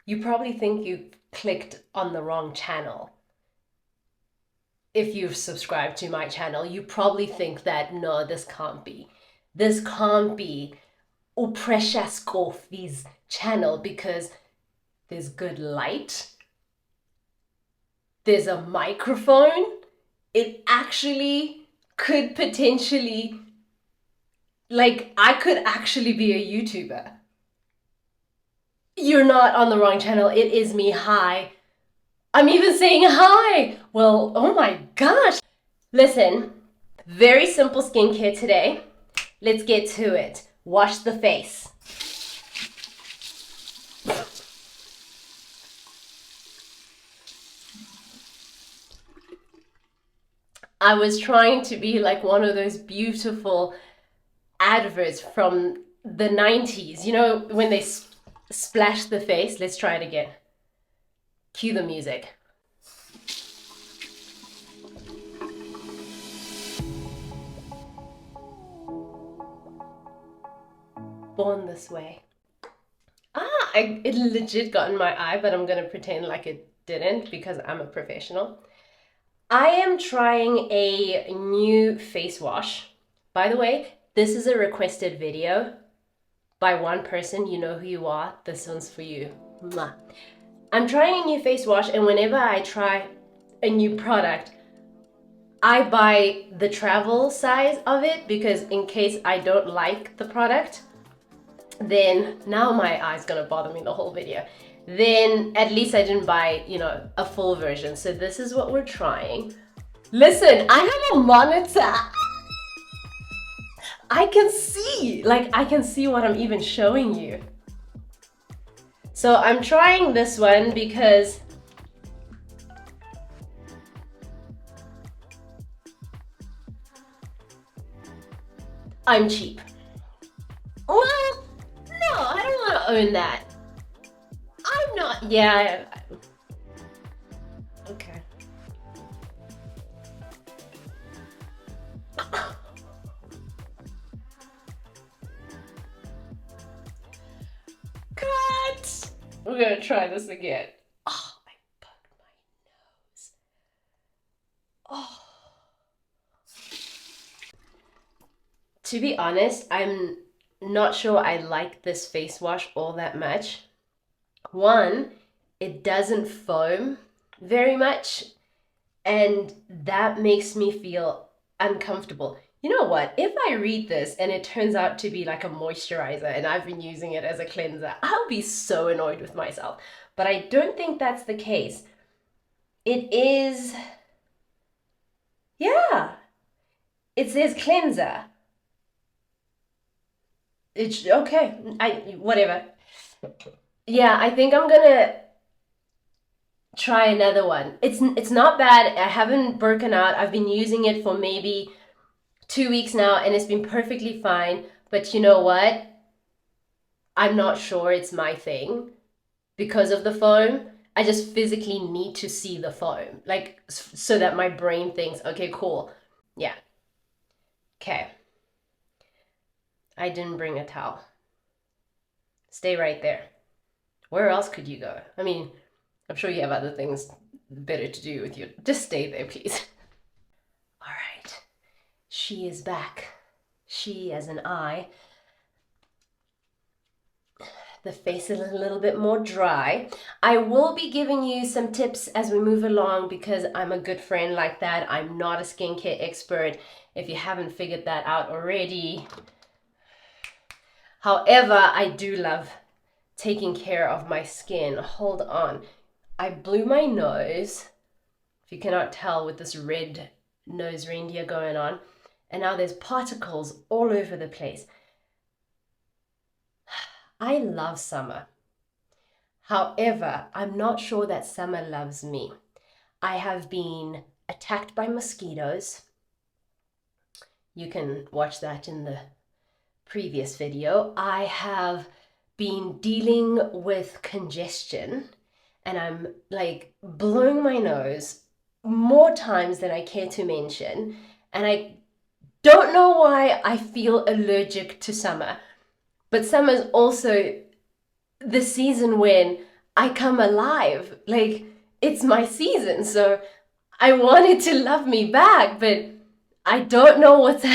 you probably think you clicked on the wrong channel. If you've subscribed to my channel, you probably think that, no, this can't be. This can't be Upresha Scofi's channel because there's good light, there's a microphone. It actually could potentially, like, I could actually be a YouTuber. You're not on the wrong channel. It is me. Hi. I'm even saying hi. Well, oh my gosh. Listen, very simple skincare today. Let's get to it. Wash the face. I was trying to be like one of those beautiful adverts from the 90s. You know, when they splash the face? Let's try it again. Cue the music. Born this way. It legit got in my eye, but I'm gonna pretend like it didn't because I'm a professional. I am trying a new face wash. By the way, this is a requested video by one person. You know who you are. This one's for you. Mwah. I'm trying a new face wash, and whenever I try a new product, I buy the travel size of it because in case I don't like the product, then now my eye's gonna bother me the whole video. Then at least I didn't buy, a full version. So this is what we're trying. Listen, I have a monitor. I can see what I'm even showing you. So I'm trying this one because I'm cheap. Well, no, I don't want to own that. I'm not, yeah. Okay. Cut! We're gonna try this again. Oh, I bugged my nose. Oh. To be honest, I'm not sure I like this face wash all that much. One, it doesn't foam very much, and that makes me feel uncomfortable. You know what? If I read this and it turns out to be like a moisturizer and I've been using it as a cleanser, I'll be so annoyed with myself. But I don't think that's the case. It is, yeah, it says cleanser. It's okay. Whatever. Yeah, I think I'm gonna try another one. It's not bad. I haven't broken out. I've been using it for maybe 2 weeks now and it's been perfectly fine. But you know what? I'm not sure it's my thing because of the foam. I just physically need to see the foam, like so that my brain thinks, okay, cool. Yeah. Okay. I didn't bring a towel. Stay right there. Where else could you go? I mean, I'm sure you have other things better to do with you. Just stay there, please. All right. She is back. She as an I. The face is a little bit more dry. I will be giving you some tips as we move along because I'm a good friend like that. I'm not a skincare expert if you haven't figured that out already. However, I do love taking care of my skin. Hold on. I blew my nose, if you cannot tell, with this red nose reindeer going on. And now there's particles all over the place. I love summer. However, I'm not sure that summer loves me. I have been attacked by mosquitoes. You can watch that in the previous video. I have been dealing with congestion and I'm like blowing my nose more times than I care to mention. And I don't know why I feel allergic to summer. But summer's also the season when I come alive. Like, it's my season, so I want it to love me back, but I don't know what's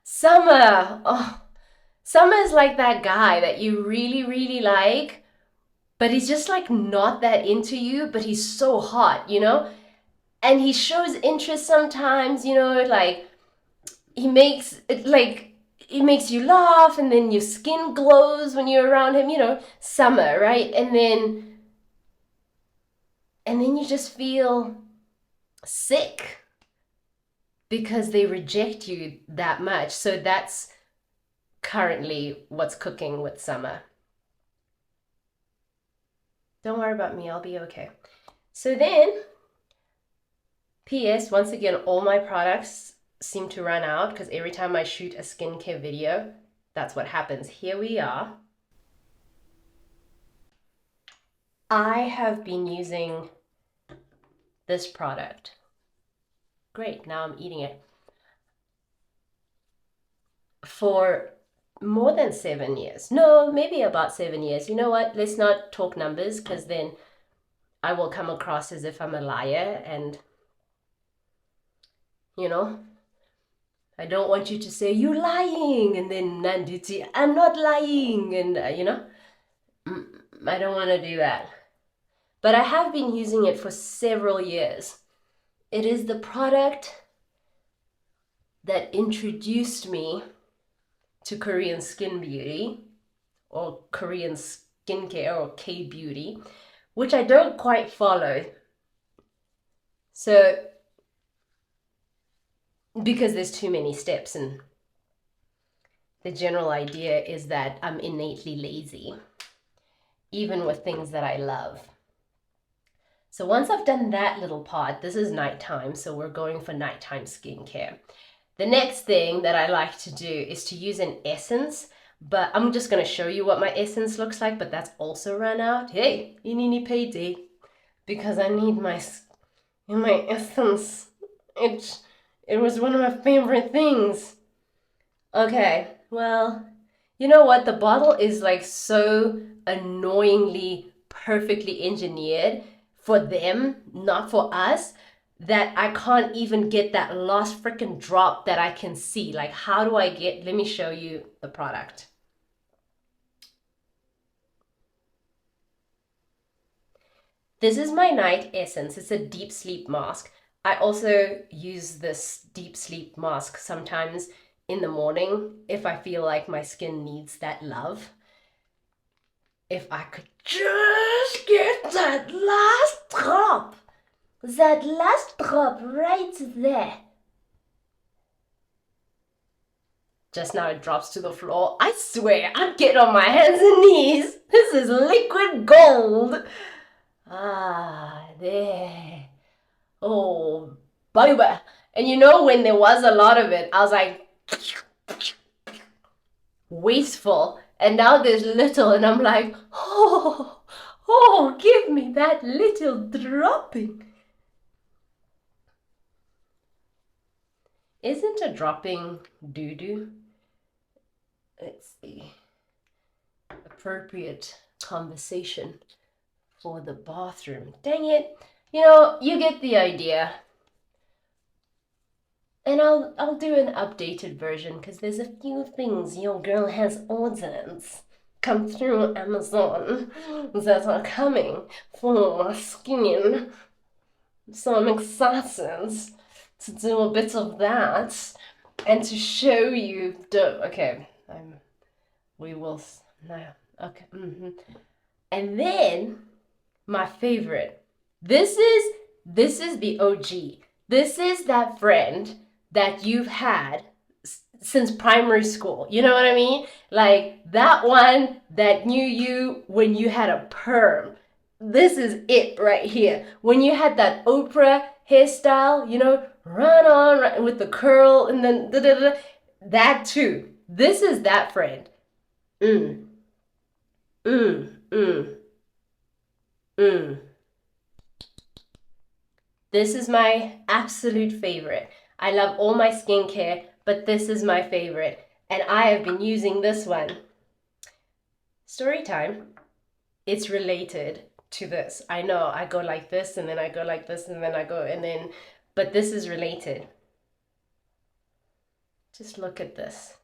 summer. Oh, summer is like that guy that you really, really like, but he's just like not that into you, but he's so hot, you know? And he shows interest sometimes, you know, like he makes it like he makes you laugh and then your skin glows when you're around him, you know, summer, right? And then you just feel sick because they reject you that much. So that's currently what's cooking with summer. Don't worry about me, I'll be okay. So then, PS, once again, all my products seem to run out because every time I shoot a skincare video, that's what happens. Here we are. I have been using this product. Great, now I'm eating it. For more than 7 years. No, maybe about 7 years. You know what? Let's not talk numbers because then I will come across as if I'm a liar and, you know, I don't want you to say, you're lying, and then Nanditi, I'm not lying, and, you know, I don't want to do that. But I have been using it for several years. It is the product that introduced me to Korean skin beauty, or Korean skincare, or K-beauty, which I don't quite follow. So, because there's too many steps, and the general idea is that I'm innately lazy, even with things that I love. So once I've done that little part, this is nighttime, so we're going for nighttime skincare. The next thing that I like to do is to use an essence, but I'm just going to show you what my essence looks like, but that's also run out. Hey, inini payday, because I need my essence. It was one of my favorite things. Okay, well, you know what? The bottle is like so annoyingly perfectly engineered for them, not for us, that I can't even get that last freaking drop that I can see. Like, how do I get, let me show you the product. This is my night essence. It's a deep sleep mask. I also use this deep sleep mask sometimes in the morning if I feel like my skin needs that love. If I could just get that last drop right there. Just now it drops to the floor. I swear, I'd get on my hands and knees. This is liquid gold. Ah, there. Oh, baby. And you know, when there was a lot of it, I was like, wasteful. And now there's little, and I'm like, oh, give me that little dropping. Isn't a dropping doo-doo? Let's see. Appropriate conversation for the bathroom. Dang it. You know, you get the idea. And I'll do an updated version because there's a few things your girl has ordered come through Amazon that are coming for my skin. So I'm excited to do a bit of that and to show you the, okay, we will, no, okay, And then my favorite, this is the OG. This is that friend that you've had since primary school. You know what I mean? Like that one that knew you when you had a perm. This is it right here. When you had that Oprah hairstyle, you know, run with the curl and then that too. This is that friend. This is my absolute favorite. I love all my skincare, but this is my favorite. And I have been using this one. Story time. It's related to this. I know I go like this and then I go like this and then I go and then, but this is related. Just look at this.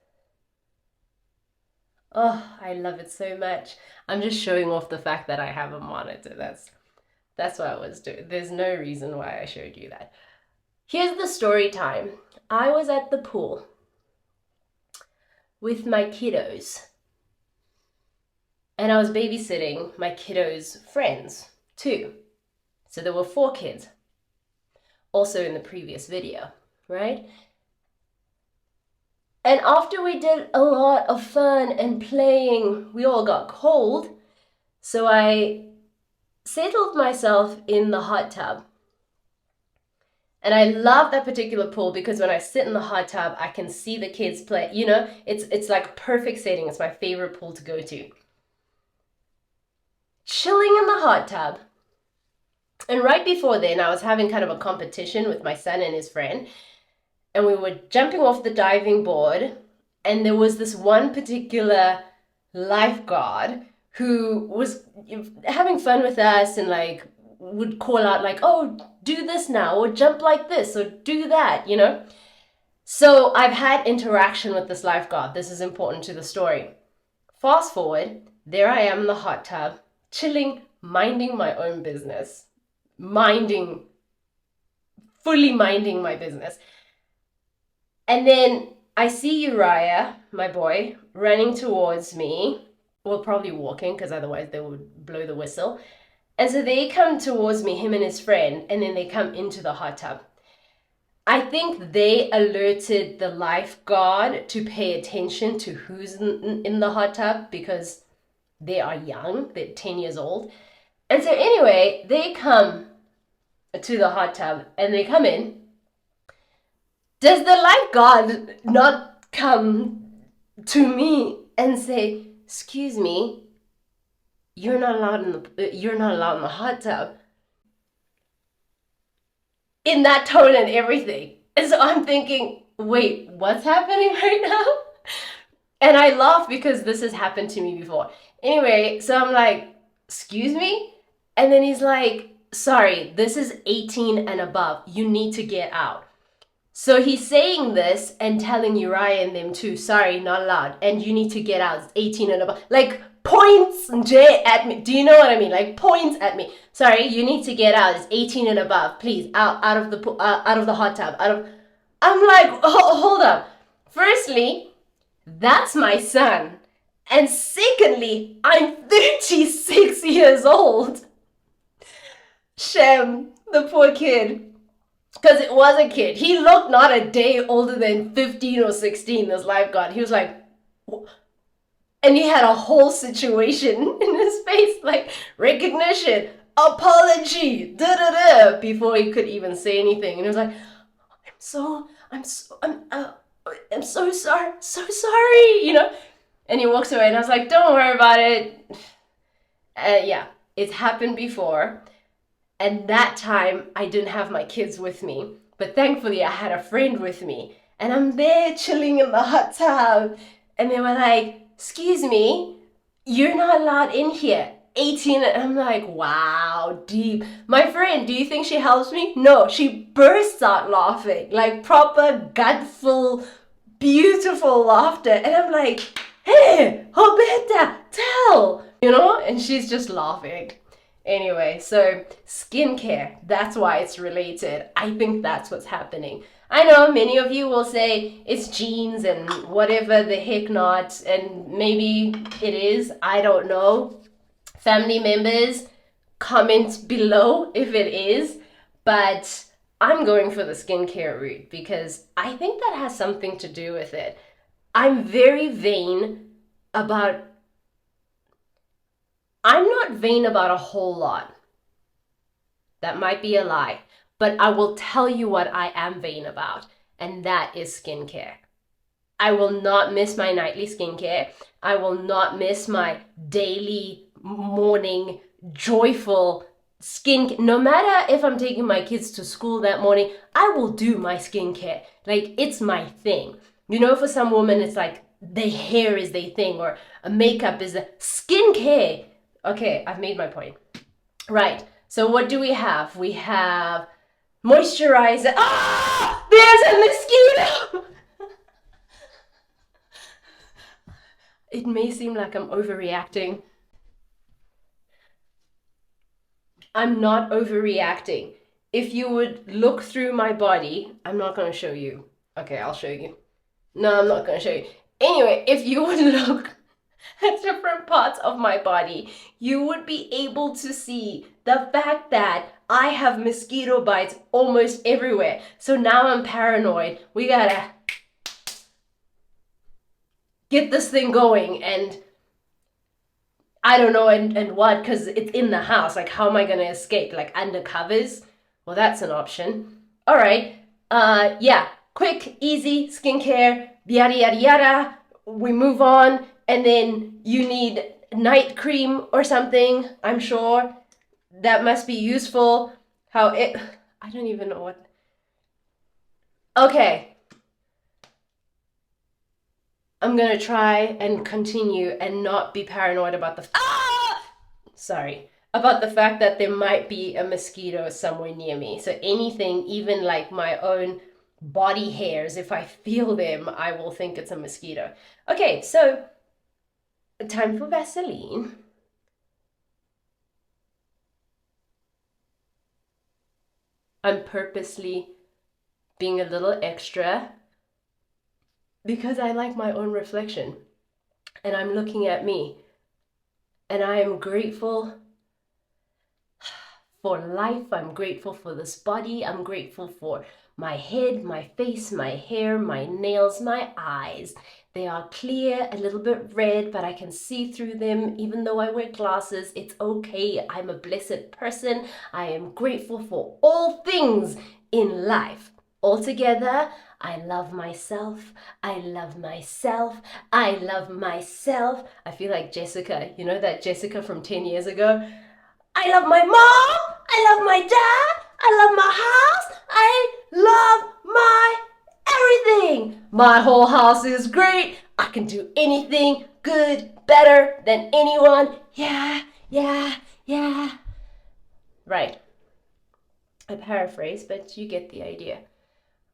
Oh, I love it so much. I'm just showing off the fact that I have a monitor. That's what I was doing. There's no reason why I showed you that. Here's the story time. I was at the pool with my kiddos. And I was babysitting my kiddos' friends too. So there were 4 kids. Also in the previous video, right? And after we did a lot of fun and playing, we all got cold. So I settled myself in the hot tub. And I love that particular pool because when I sit in the hot tub, I can see the kids play. You know, it's like a perfect setting. It's my favorite pool to go to. Chilling in the hot tub. And right before then, I was having kind of a competition with my son and his friend. And we were jumping off the diving board. And there was this one particular lifeguard who was having fun with us and like would call out like, oh, do this now, or jump like this, or do that, you know? So I've had interaction with this lifeguard. This is important to the story. Fast forward, there I am in the hot tub, chilling, minding my own business. Fully minding my business. And then I see Uriah, my boy, running towards me. Well, probably walking, because otherwise they would blow the whistle. And so they come towards me, him and his friend, and then they come into the hot tub. I think they alerted the lifeguard to pay attention to who's in the hot tub because they are young, they're 10 years old. And so anyway, they come to the hot tub and they come in. Does the lifeguard not come to me and say, excuse me, you're not allowed in the hot tub? In that tone and everything. And so I'm thinking, wait, what's happening right now? And I laugh because this has happened to me before. Anyway, so I'm like, excuse me? And then he's like, sorry, this is 18 and above. You need to get out. So he's saying this and telling Uriah and them too, sorry, not allowed. And you need to get out. It's 18 and above. Like, points at me. Do you know what I mean? Like, points at me. Sorry, you need to get out. It's 18 and above. Please, out of the hot tub. I'm like, hold up. Firstly, that's my son. And secondly, I'm 36 years old. Shem, the poor kid. Because it was a kid. He looked not a day older than 15 or 16, this lifeguard. He was like, and he had a whole situation in his face, like recognition, apology, before he could even say anything. And he was like, I'm so sorry, you know? And he walks away and I was like, don't worry about it. Yeah, it's happened before. And that time I didn't have my kids with me, but thankfully I had a friend with me and I'm there chilling in the hot tub and they were like, excuse me, you're not allowed in here. 18, and I'm like, wow, deep. My friend, do you think she helps me? No, she bursts out laughing, like proper gutful, beautiful laughter. And I'm like, hey, Roberta, tell, you know? And she's just laughing. Anyway, so skincare, that's why it's related. I think that's what's happening. I know many of you will say it's genes and whatever the heck not, and maybe it is, I don't know. Family members, comment below if it is, but I'm going for the skincare route because I think that has something to do with it. I'm very vain about, I'm not vain about a whole lot. That might be a lie, but I will tell you what I am vain about, and that is skincare. I will not miss my nightly skincare. I will not miss my daily morning joyful skin. No matter if I'm taking my kids to school that morning, I will do my skincare. Like, it's my thing. You know, for some women, it's like their hair is their thing or a makeup is a skincare. Okay, I've made my point. Right. So what do we have? We have moisturizer. Ah! There's a mosquito! It may seem like I'm overreacting. I'm not overreacting. If you would look through my body, I'm not going to show you. Okay, I'll show you. No, I'm not going to show you. Anyway, if you would look at different parts of my body, you would be able to see the fact that I have mosquito bites almost everywhere. So now I'm paranoid. We gotta get this thing going, and I don't know and what, because it's in the house. Like, how am I gonna escape? Like under covers? Well, that's an option. All right. Yeah. Quick, easy skincare. Yada yada yada. We move on, and then you need night cream or something. I'm sure that must be useful. How it? I don't even know what. Okay. I'm gonna try and continue and not be paranoid about the sorry, about the fact that there might be a mosquito somewhere near me. So anything, even like my own body hairs, if I feel them, I will think it's a mosquito. Okay, so time for Vaseline. I'm purposely being a little extra because I like my own reflection and I'm looking at me and I am grateful for life. I'm grateful for this body. I'm grateful for my head, my face, my hair, my nails, my eyes. They are clear, a little bit red, but I can see through them. Even though I wear glasses, it's okay. I'm a blessed person. I am grateful for all things in life. Altogether, I love myself. I love myself. I love myself. I feel like Jessica, you know that Jessica from 10 years ago? I love my mom. I love my dad. I love my house. I love my everything. My whole house is great. I can do anything good, better than anyone. Yeah, yeah, yeah. Right. I paraphrase, but you get the idea.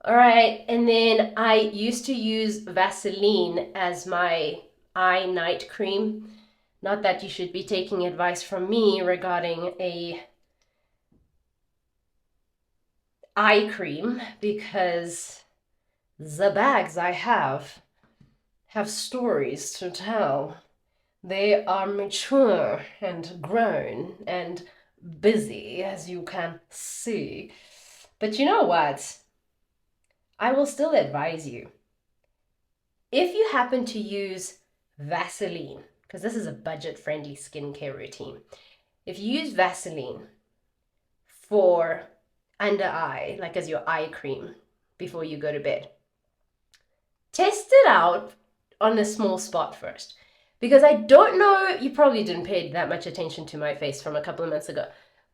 All right, and then I used to use Vaseline as my eye night cream. Not that you should be taking advice from me regarding a eye cream, because the bags I have stories to tell. They are mature and grown and busy, as you can see. But you know what? I will still advise you. If you happen to use Vaseline, because this is a budget-friendly skincare routine, if you use Vaseline for under eye, like as your eye cream before you go to bed, test it out on a small spot first. Because I don't know, you probably didn't pay that much attention to my face from a couple of months ago,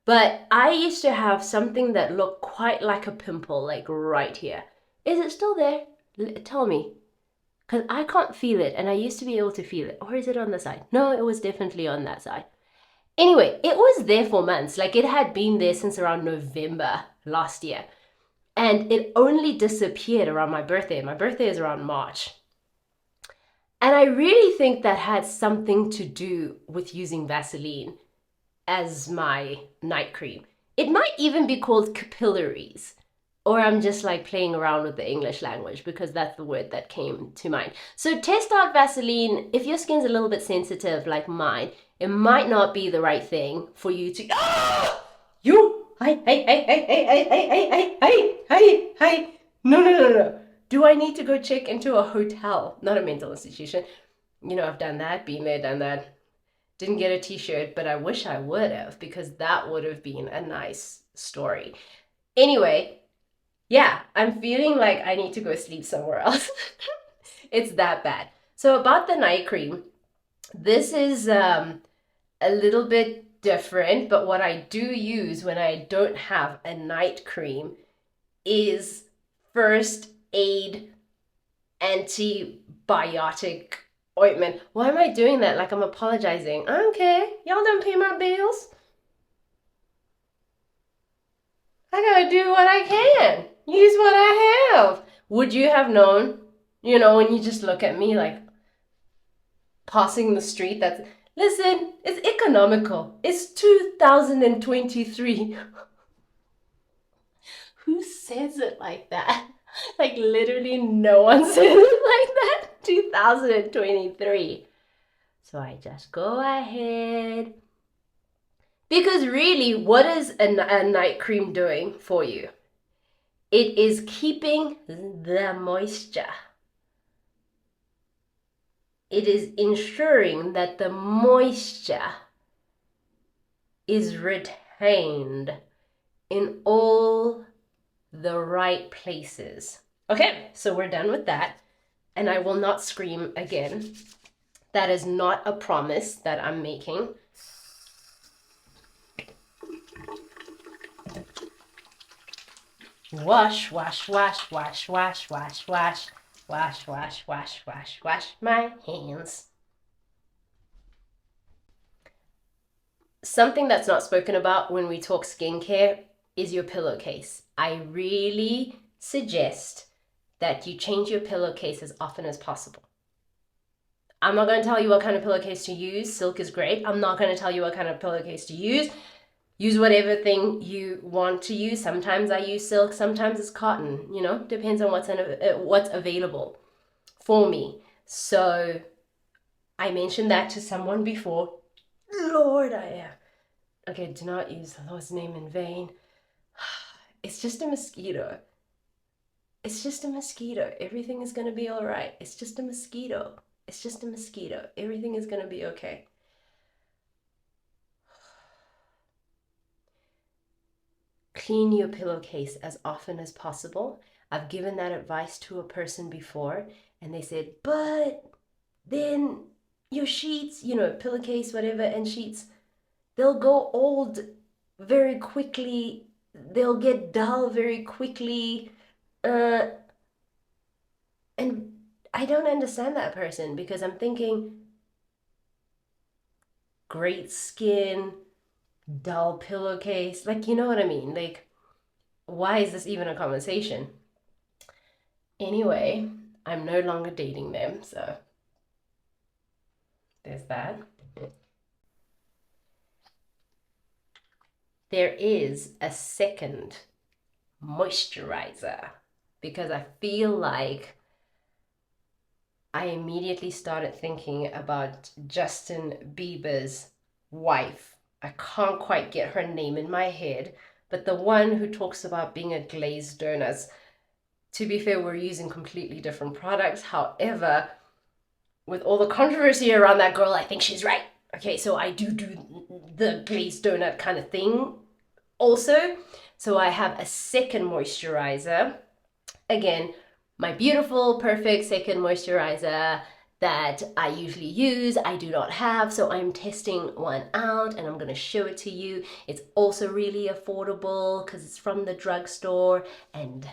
but I used to have something that looked quite like a pimple, like right here. Is it still there? Tell me. Because I can't feel it, and I used to be able to feel it. Or is it on the side? No, it was definitely on that side. Anyway, it was there for months. Like, it had been there since around November last year. And it only disappeared around my birthday. My birthday is around March. And I really think that had something to do with using Vaseline as my night cream. It might even be called capillaries. Or I'm just like playing around with the English language because that's the word that came to mind. So test out Vaseline. If your skin's a little bit sensitive like mine, it might not be the right thing for you to... Ah! You! Hey. No. Do I need to go check into a hotel? Not a mental institution. You know, I've done that, been there, done that. Didn't get a t-shirt, but I wish I would have, because that would have been a nice story. Anyway, yeah, I'm feeling like I need to go sleep somewhere else. It's that bad. So about the night cream, this is a little bit different, but what I do use when I don't have a night cream is first aid antibiotic ointment. Why am I doing that? Like I'm apologizing. Okay, y'all don't pay my bills. I gotta do what I can. Use what I have. Would you have known, when you just look at me like passing the street, listen, it's economical. It's 2023. Who says it like that? Like literally no one says it like that. 2023. So I just go ahead. Because really, what is a night cream doing for you? It is keeping the moisture. It is ensuring that the moisture is retained in all the right places. Okay, so we're done with that. And I will not scream again. That is not a promise that I'm making. Wash, wash, wash, wash, wash, wash, wash, wash, wash, wash, wash, wash my hands. Something that's not spoken about when we talk skincare is your pillowcase. I really suggest that you change your pillowcase as often as possible. I'm not going to tell you what kind of pillowcase to use. Silk is great. I'm not going to tell you what kind of pillowcase to use. Use whatever thing you want to use. Sometimes I use silk, sometimes it's cotton, depends on what's available for me. So I mentioned that to someone before. Lord, I am. Okay, do not use the Lord's name in vain. It's just a mosquito. It's just a mosquito. Everything is going to be all right. It's just a mosquito. It's just a mosquito. Everything is going to be okay. Clean your pillowcase as often as possible. I've given that advice to a person before, and they said, but then your sheets, pillowcase, whatever, and sheets, they'll go old very quickly. They'll get dull very quickly. And I don't understand that person, because I'm thinking, great skin, dull pillowcase, like, you know what I mean? Like, why is this even a conversation? Anyway, I'm no longer dating them, so there's that. There is a second moisturizer, because I feel like I immediately started thinking about Justin Bieber's wife. I can't quite get her name in my head, but the one who talks about being a glazed donut. To be fair, we're using completely different products. However, with all the controversy around that girl, I think she's right. Okay, so I do the glazed donut kind of thing also. So I have a second moisturizer. Again, my beautiful, perfect second moisturizer that I usually use, I do not have, so I'm testing one out and I'm going to show it to you. It's also really affordable because it's from the drugstore, and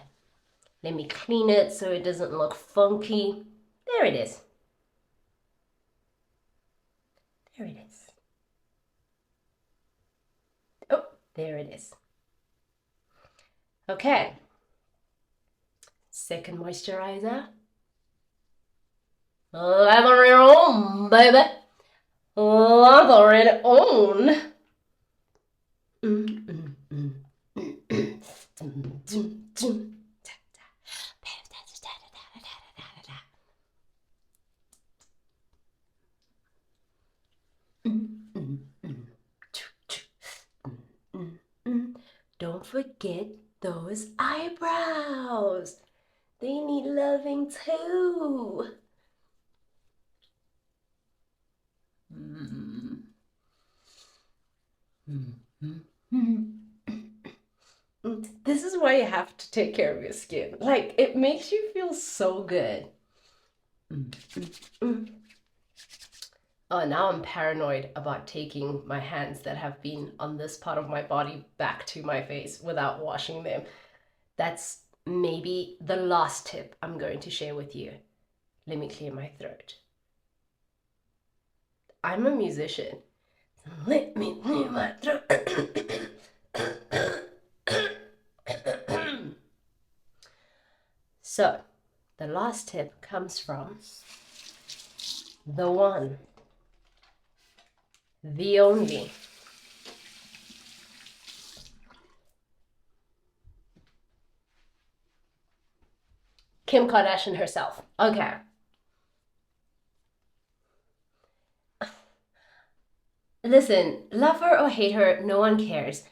let me clean it so it doesn't look funky. There it is. There it is. Oh, there it is. Okay. Second moisturizer. Lather it on, baby. Lather it on. Don't forget those eyebrows. They need loving too. This is why you have to take care of your skin. Like, it makes you feel so good. Oh, now I'm paranoid about taking my hands that have been on this part of my body back to my face without washing them. That's maybe the last tip I'm going to share with you. Let me clear my throat. I'm a musician. Let me clear my throat. last tip comes from the one, the only, Kim Kardashian herself. Okay. Listen, love her or hate her, no one cares.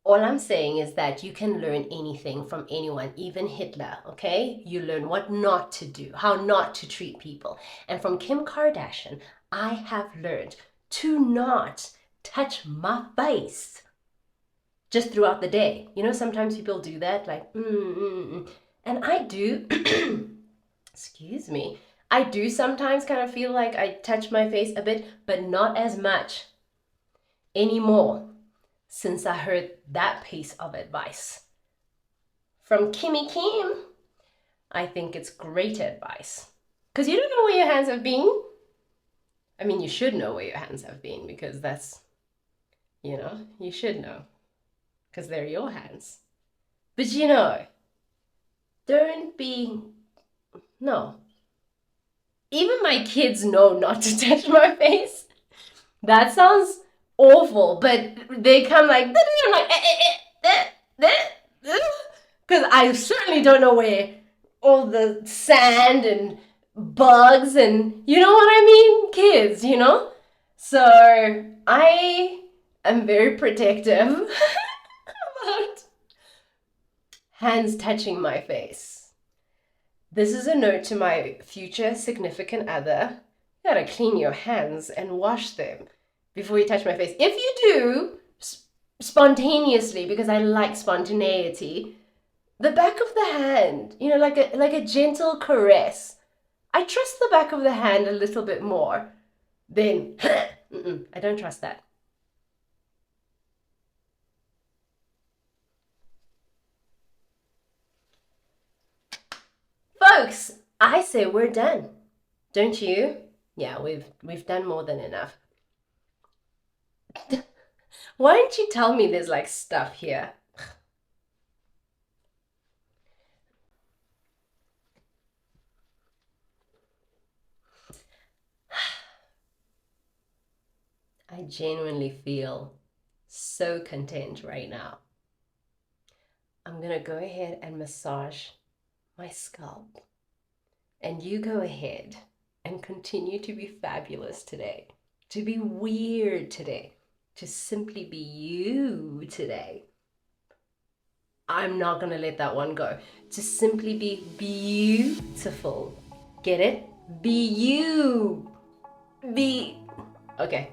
All I'm saying is that you can learn anything from anyone, even Hitler, okay? You learn what not to do, how not to treat people. And from Kim Kardashian, I have learned to not touch my face just throughout the day. You know, sometimes people do that, like, and I do, excuse me, I do sometimes kind of feel like I touch my face a bit, but not as much anymore since I heard that piece of advice from Kimmy Kim. I think it's great advice because you don't know where your hands have been. I mean, you should know where your hands have been because that's, you know, you should know because they're your hands. But you know, no. Even my kids know not to touch my face. That sounds awful, but they come like, I'm like, because I certainly don't know where all the sand and bugs and, you know what I mean? Kids, you know? So I am very protective about hands touching my face. This is a note to my future significant other. You gotta clean your hands and wash them before you touch my face. If you do, spontaneously, because I like spontaneity, the back of the hand, you know, like a gentle caress. I trust the back of the hand a little bit more than, I don't trust that. Folks, I say we're done. Don't you? Yeah, we've done more than enough. Why don't you tell me there's like stuff here? I genuinely feel so content right now. I'm gonna go ahead and massage my scalp. And you go ahead and continue to be fabulous today, to be weird today, to simply be you today. I'm not gonna let that one go. To simply be beautiful. Get it? Be you. Be... Okay.